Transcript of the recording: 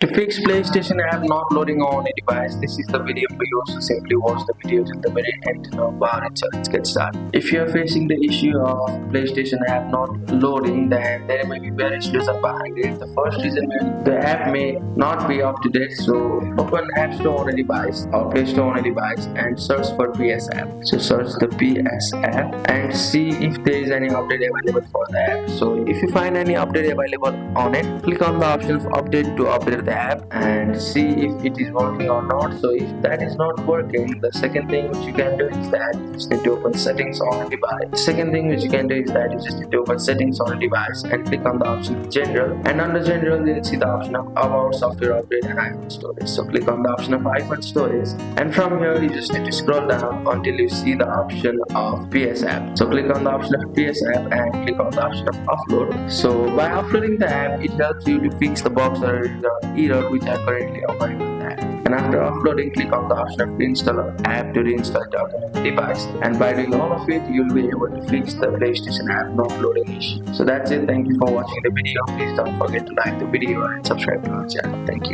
To fix PlayStation app not loading on a device, this is the video for you. So simply watch the video till the very end to know about it. So let's get started. If you are facing the issue of PlayStation app not loading, then there may be various reasons behind it. The first reason is the app may not be up to date. So open App Store on a device or Play Store on a device and search for PS app. So search the PS app and see if there is any update available for the app. So if you find any update available on it, click on the option of update to update the app and see if it is working or not. So if that is not working, the second thing which you can do is that you just need to open settings on the device. The second thing which you can do is that you just need to open settings on the device and click on the option general, and under general you'll see the option of about software update and iPhone storage. So click on the option of iPhone storage, and from here you just need to scroll down until you see the option of PS app. So click on the option of PS app and click on the option of upload. So by uploading the app, it helps you to fix the box or the error which are currently occurring with the app. And after uploading, click on the option of reinstall app to reinstall it on the device. And by doing all of it, you'll be able to fix the PlayStation app not loading issue. So that's it. Thank you for watching the video. Please don't forget to like the video and subscribe to our channel. Thank you.